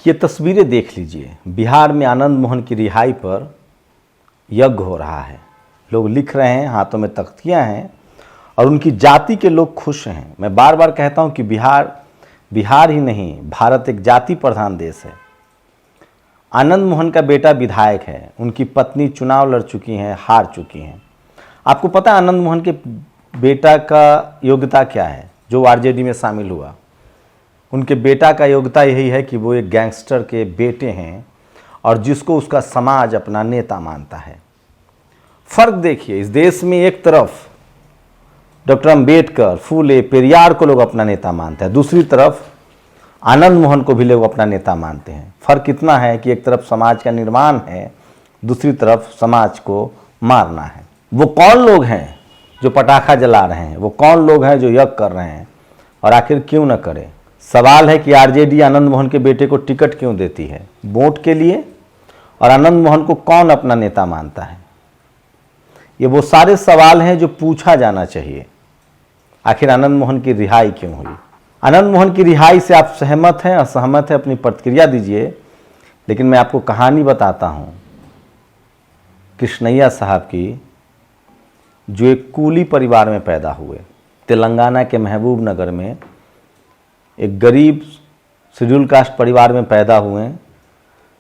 ये तस्वीरें देख लीजिए। बिहार में आनंद मोहन की रिहाई पर यज्ञ हो रहा है। लोग लिख रहे हैं, हाथों में तख्तियां हैं और उनकी जाति के लोग खुश हैं। मैं बार बार कहता हूं कि बिहार ही नहीं, भारत एक जाति प्रधान देश है। आनंद मोहन का बेटा विधायक है, उनकी पत्नी चुनाव लड़ चुकी हैं, हार चुकी हैं। आपको पता है आनंद मोहन के बेटा का योग्यता क्या है जो आरजेडी में शामिल हुआ? उनके बेटा का योग्यता यही है कि वो एक गैंगस्टर के बेटे हैं और जिसको उसका समाज अपना नेता मानता है। फर्क देखिए, इस देश में एक तरफ डॉक्टर अंबेडकर, फूले, पेरियार को लोग अपना नेता मानते हैं, दूसरी तरफ आनंद मोहन को भी लोग अपना नेता मानते हैं। फर्क इतना है कि एक तरफ समाज का निर्माण है, दूसरी तरफ समाज को मारना है। वो कौन लोग हैं जो पटाखा जला रहे हैं? वो कौन लोग हैं जो यज्ञ कर रहे हैं? और आखिर क्यों न करें? सवाल है कि आरजेडी आनंद मोहन के बेटे को टिकट क्यों देती है? वोट के लिए? और आनंद मोहन को कौन अपना नेता मानता है? ये वो सारे सवाल हैं जो पूछा जाना चाहिए। आखिर आनंद मोहन की रिहाई क्यों हुई? आनंद मोहन की रिहाई से आप सहमत हैं, असहमत हैं? अपनी प्रतिक्रिया दीजिए। लेकिन मैं आपको कहानी बताता हूं कृष्णैया साहब की, जो एक कूली परिवार में पैदा हुए। तेलंगाना के महबूब नगर में एक गरीब शेड्यूल कास्ट परिवार में पैदा हुए,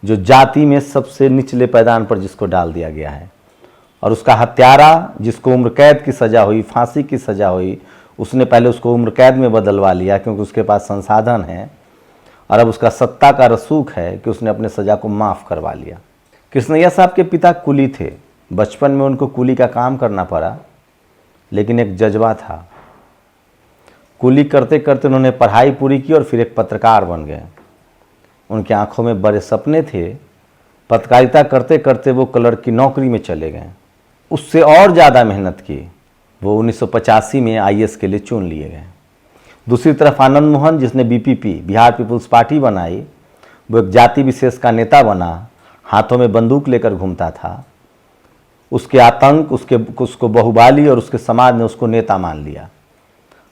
जो जाति में सबसे निचले पैदान पर जिसको डाल दिया गया है। और उसका हत्यारा, जिसको उम्र कैद की सज़ा हुई, फांसी की सज़ा हुई, उसने पहले उसको उम्र कैद में बदलवा लिया क्योंकि उसके पास संसाधन है और अब उसका सत्ता का रसूख है कि उसने अपने सज़ा को माफ़ करवा लिया। कृष्णैया साहब के पिता कुली थे। बचपन में उनको कुली का काम करना पड़ा, लेकिन एक जज्बा था। कुली करते करते उन्होंने पढ़ाई पूरी की और फिर एक पत्रकार बन गए। उनकी आंखों में बड़े सपने थे। पत्रकारिता करते करते वो क्लर्क की नौकरी में चले गए। उससे और ज़्यादा मेहनत की। वो 1985 में आईएएस के लिए चुन लिए गए। दूसरी तरफ आनंद मोहन, जिसने बीपीपी, बिहार पीपुल्स पार्टी बनाई, वो एक जाति विशेष का नेता बना, हाथों में बंदूक लेकर घूमता था। उसके आतंक, उसको बहुबाली और उसके समाज ने उसको नेता मान लिया।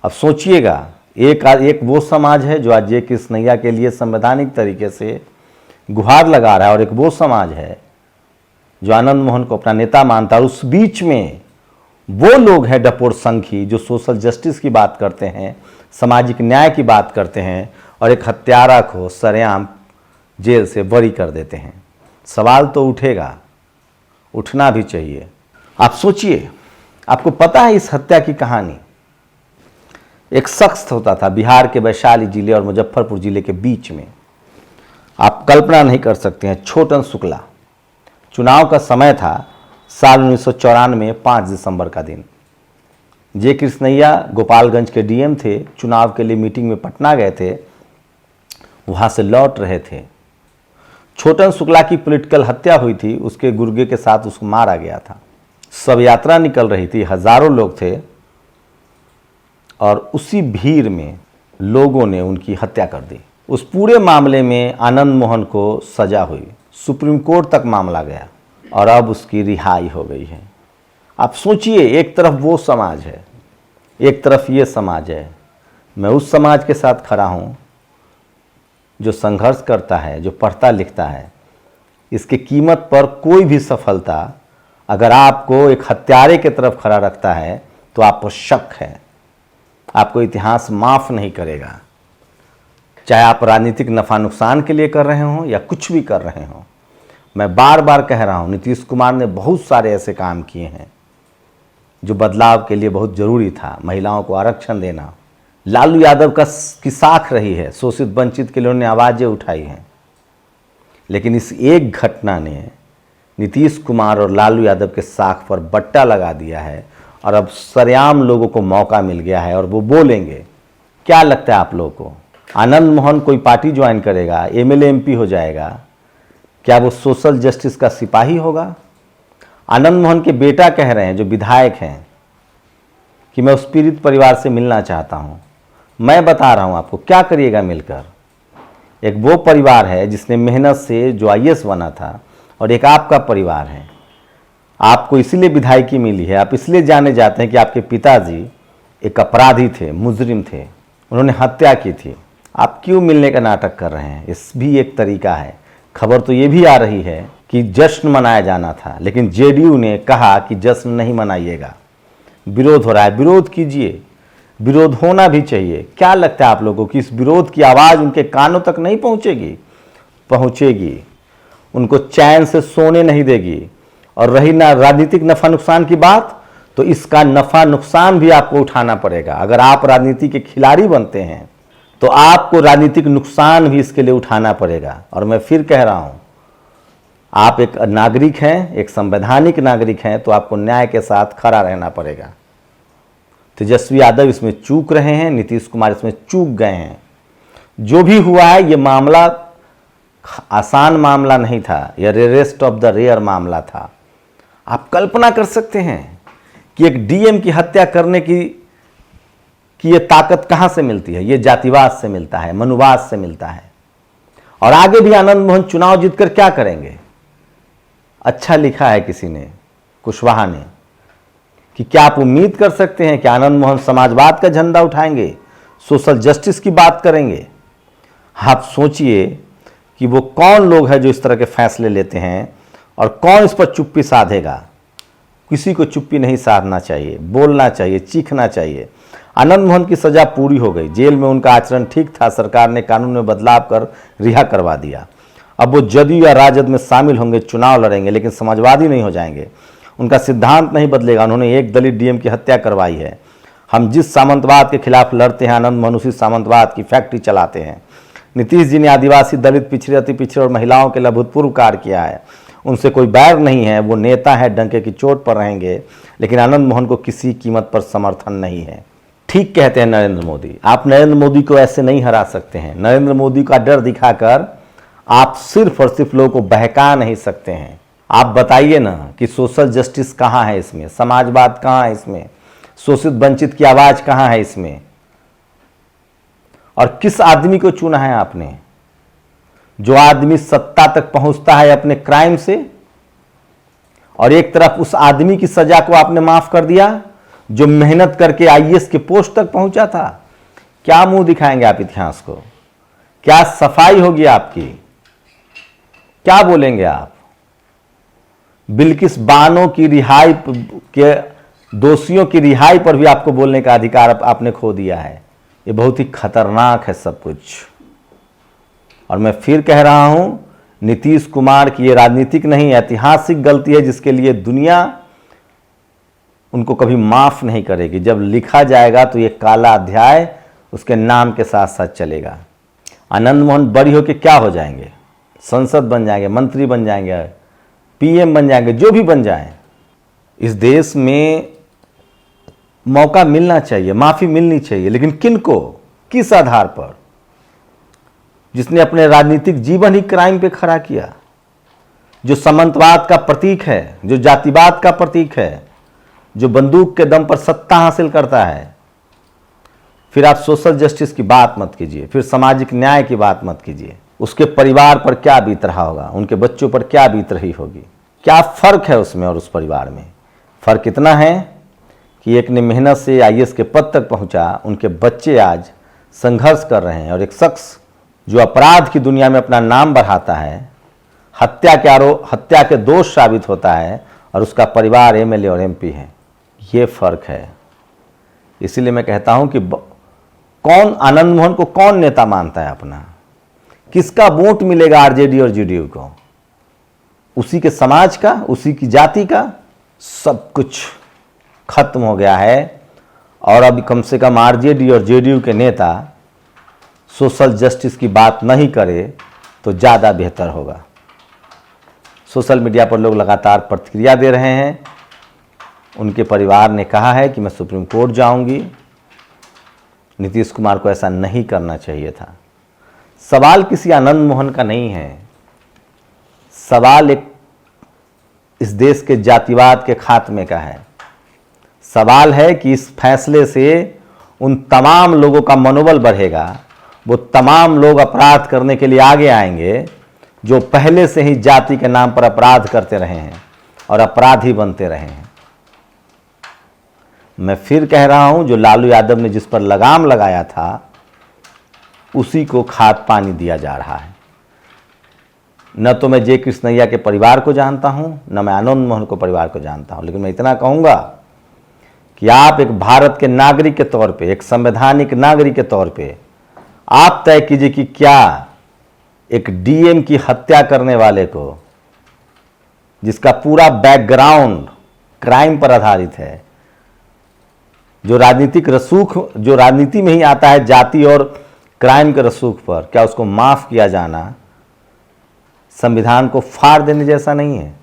अब सोचिएगा, एक वो समाज है जो आज कृष्णैया के लिए संवैधानिक तरीके से गुहार लगा रहा है और एक वो समाज है जो आनंद मोहन को अपना नेता मानता है। और उस बीच में वो लोग हैं डपोर संघी जो सोशल जस्टिस की बात करते हैं, सामाजिक न्याय की बात करते हैं और एक हत्यारा को सरेआम जेल से बरी कर देते हैं। सवाल तो उठेगा, उठना भी चाहिए। आप सोचिए, आपको पता है इस हत्या की कहानी? एक शख्स होता था बिहार के वैशाली जिले और मुजफ्फरपुर जिले के बीच में। आप कल्पना नहीं कर सकते हैं, छोटन शुक्ला। चुनाव का समय था साल 1994, 5 दिसंबर का दिन। कृष्णैया गोपालगंज के डीएम थे, चुनाव के लिए मीटिंग में पटना गए थे, वहाँ से लौट रहे थे। छोटन शुक्ला की पॉलिटिकल हत्या हुई थी, उसके गुर्गे के साथ उसको मारा गया था। सब यात्रा निकल रही थी, हजारों लोग थे और उसी भीड़ में लोगों ने उनकी हत्या कर दी। उस पूरे मामले में आनंद मोहन को सजा हुई, सुप्रीम कोर्ट तक मामला गया और अब उसकी रिहाई हो गई है। आप सोचिए, एक तरफ वो समाज है, एक तरफ ये समाज है। मैं उस समाज के साथ खड़ा हूँ जो संघर्ष करता है, जो पढ़ता लिखता है। इसकी कीमत पर कोई भी सफलता अगर आपको एक हत्यारे की तरफ खड़ा रखता है तो आप पर शक है, आपको इतिहास माफ़ नहीं करेगा। चाहे आप राजनीतिक नफ़ा नुकसान के लिए कर रहे हों या कुछ भी कर रहे हों। मैं बार बार कह रहा हूं, नीतीश कुमार ने बहुत सारे ऐसे काम किए हैं जो बदलाव के लिए बहुत ज़रूरी था। महिलाओं को आरक्षण देना, लालू यादव की साख रही है, शोषित वंचित के लिए उन्होंने आवाज़ें उठाई हैं। लेकिन इस एक घटना ने नीतीश कुमार और लालू यादव के साख पर बट्टा लगा दिया है और अब सरेआम लोगों को मौका मिल गया है और वो बोलेंगे। क्या लगता है आप लोगों को, आनंद मोहन कोई पार्टी ज्वाइन करेगा, एमएलए एमपी हो जाएगा? क्या वो सोशल जस्टिस का सिपाही होगा? आनंद मोहन के बेटा कह रहे हैं, जो विधायक हैं, कि मैं उस पीड़ित परिवार से मिलना चाहता हूं। मैं बता रहा हूं आपको, क्या करिएगा मिलकर? एक वो परिवार है जिसने मेहनत से जो आईएएस बना था और एक आपका परिवार है। आपको इसलिए विधायकी मिली है, आप इसलिए जाने जाते हैं कि आपके पिताजी एक अपराधी थे, मुजरिम थे, उन्होंने हत्या की थी। आप क्यों मिलने का नाटक कर रहे हैं? इस भी एक तरीका है। खबर तो ये भी आ रही है कि जश्न मनाया जाना था, लेकिन जेडीयू ने कहा कि जश्न नहीं मनाइएगा, विरोध हो रहा है। विरोध कीजिए, विरोध होना भी चाहिए। क्या लगता है आप लोगों को कि इस विरोध की आवाज़ उनके कानों तक नहीं पहुंचेगी? पहुंचेगी, उनको चैन से सोने नहीं देगी। और रही ना राजनीतिक नफा नुकसान की बात, तो इसका नफा नुकसान भी आपको उठाना पड़ेगा। अगर आप राजनीति के खिलाड़ी बनते हैं तो आपको राजनीतिक नुकसान भी इसके लिए उठाना पड़ेगा। और मैं फिर कह रहा हूं, आप एक नागरिक हैं, एक संवैधानिक नागरिक हैं, तो आपको न्याय के साथ खड़ा रहना पड़ेगा। तेजस्वी यादव इसमें चूक रहे हैं, नीतीश कुमार इसमें चूक गए हैं। जो भी हुआ है, ये मामला आसान मामला नहीं था, यह रेयरेस्ट ऑफ द रेयर मामला था। आप कल्पना कर सकते हैं कि एक डीएम की हत्या करने की ये ताकत कहां से मिलती है? ये जातिवाद से मिलता है, मनुवाद से मिलता है। और आगे भी आनंद मोहन चुनाव जीतकर क्या करेंगे? अच्छा लिखा है किसी ने, कुशवाहा ने, कि क्या आप उम्मीद कर सकते हैं कि आनंद मोहन समाजवाद का झंडा उठाएंगे, सोशल जस्टिस की बात करेंगे? आप सोचिए कि वो कौन लोग हैं जो इस तरह के फैसले लेते हैं और कौन इस पर चुप्पी साधेगा। किसी को चुप्पी नहीं साधना चाहिए, बोलना चाहिए, चीखना चाहिए। आनंद मोहन की सजा पूरी हो गई, जेल में उनका आचरण ठीक था, सरकार ने कानून में बदलाव कर रिहा करवा दिया। अब वो जदयू या राजद में शामिल होंगे, चुनाव लड़ेंगे, लेकिन समाजवादी नहीं हो जाएंगे। उनका सिद्धांत नहीं बदलेगा। उन्होंने एक दलित डीएम की हत्या करवाई है। हम जिस सामंतवाद के खिलाफ लड़ते हैं, आनंद मोहन उसी सामंतवाद की फैक्ट्री चलाते हैं। नीतीश जी ने आदिवासी, दलित, पिछड़े, अति पिछड़े और महिलाओं के लिए अभूतपूर्व कार्य किया है। उनसे कोई बैर नहीं है, वो नेता है, डंके की चोट पर रहेंगे, लेकिन आनंद मोहन को किसी कीमत पर समर्थन नहीं है। ठीक कहते हैं नरेंद्र मोदी, आप नरेंद्र मोदी को ऐसे नहीं हरा सकते हैं। नरेंद्र मोदी का डर दिखाकर आप सिर्फ और सिर्फ लोगों को बहका नहीं सकते हैं। आप बताइए ना कि सोशल जस्टिस कहाँ है इसमें, समाजवाद कहाँ है इसमें, शोषित वंचित की आवाज कहाँ है इसमें? और किस आदमी को चुना है आपने? जो आदमी सत्ता तक पहुंचता है अपने क्राइम से, और एक तरफ उस आदमी की सजा को आपने माफ कर दिया जो मेहनत करके आईएएस के पोस्ट तक पहुंचा था। क्या मुंह दिखाएंगे आप इतिहास को? क्या सफाई होगी आपकी? क्या बोलेंगे आप? बिल्किस बानो की रिहाई के, दोषियों की रिहाई पर भी आपको बोलने का अधिकार आपने खो दिया है। ये बहुत ही खतरनाक है सब कुछ। और मैं फिर कह रहा हूं, नीतीश कुमार की ये राजनीतिक नहीं, ऐतिहासिक गलती है, जिसके लिए दुनिया उनको कभी माफ नहीं करेगी। जब लिखा जाएगा तो ये काला अध्याय उसके नाम के साथ साथ चलेगा। आनंद मोहन बड़ी होकर क्या हो जाएंगे? संसद बन जाएंगे, मंत्री बन जाएंगे, पीएम बन जाएंगे, जो भी बन जाएं। इस देश में मौका मिलना चाहिए, माफी मिलनी चाहिए, लेकिन किनको, किस आधार पर? जिसने अपने राजनीतिक जीवन ही क्राइम पे खड़ा किया, जो सामंतवाद का प्रतीक है, जो जातिवाद का प्रतीक है, जो बंदूक के दम पर सत्ता हासिल करता है। फिर आप सोशल जस्टिस की बात मत कीजिए, फिर सामाजिक न्याय की बात मत कीजिए। उसके परिवार पर क्या बीत रहा होगा, उनके बच्चों पर क्या बीत रही होगी? क्या फर्क है उसमें और उस परिवार में? फर्क इतना है कि एक ने मेहनत से आईएएस के पद तक पहुंचा, उनके बच्चे आज संघर्ष कर रहे हैं, और एक शख्स जो अपराध की दुनिया में अपना नाम बढ़ाता है, हत्या के दोष साबित होता है, और उसका परिवार एमएलए और एमपी है। ये फर्क है। इसीलिए मैं कहता हूं कि कौन आनंद मोहन को कौन नेता मानता है अपना? किसका वोट मिलेगा आरजेडी और जेडीयू को? उसी के समाज का, उसी की जाति का? सब कुछ खत्म हो गया है। और अभी कम से कम आरजेडी और जेडीयू के नेता सोशल जस्टिस की बात नहीं करे तो ज़्यादा बेहतर होगा। सोशल मीडिया पर लोग लगातार प्रतिक्रिया दे रहे हैं। उनके परिवार ने कहा है कि मैं सुप्रीम कोर्ट जाऊंगी। नीतीश कुमार को ऐसा नहीं करना चाहिए था। सवाल किसी आनंद मोहन का नहीं है, सवाल एक इस देश के जातिवाद के खात्मे का है। सवाल है कि इस फैसले से उन तमाम लोगों का मनोबल बढ़ेगा, वो तमाम लोग अपराध करने के लिए आगे आएंगे जो पहले से ही जाति के नाम पर अपराध करते रहे हैं और अपराधी बनते रहे हैं। मैं फिर कह रहा हूं, जो लालू यादव ने जिस पर लगाम लगाया था, उसी को खाद पानी दिया जा रहा है। न तो मैं जे कृष्णैया के परिवार को जानता हूं, न मैं आनंद मोहन को परिवार को जानता हूं, लेकिन मैं इतना कहूंगा कि आप एक भारत के नागरिक के तौर पे, एक संवैधानिक नागरिक के तौर पे आप तय कीजिए कि क्या एक डीएम की हत्या करने वाले को, जिसका पूरा बैकग्राउंड क्राइम पर आधारित है, जो राजनीतिक रसूख, जो राजनीति में ही आता है जाति और क्राइम के रसूख पर, क्या उसको माफ किया जाना संविधान को फाड़ देने जैसा नहीं है?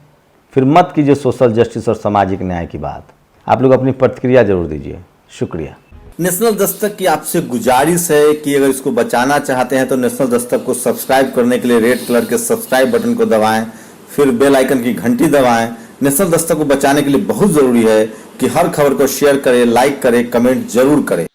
फिर मत कीजिए सोशल जस्टिस और सामाजिक न्याय की बात। आप लोग अपनी प्रतिक्रिया जरूर दीजिए। शुक्रिया। नेशनल दस्तक की आपसे गुजारिश है कि अगर इसको बचाना चाहते हैं तो नेशनल दस्तक को सब्सक्राइब करने के लिए रेड कलर के सब्सक्राइब बटन को दबाएं, फिर बेल आइकन की घंटी दबाएं। नेशनल दस्तक को बचाने के लिए बहुत जरूरी है कि हर खबर को शेयर करें, लाइक करें, कमेंट जरूर करें।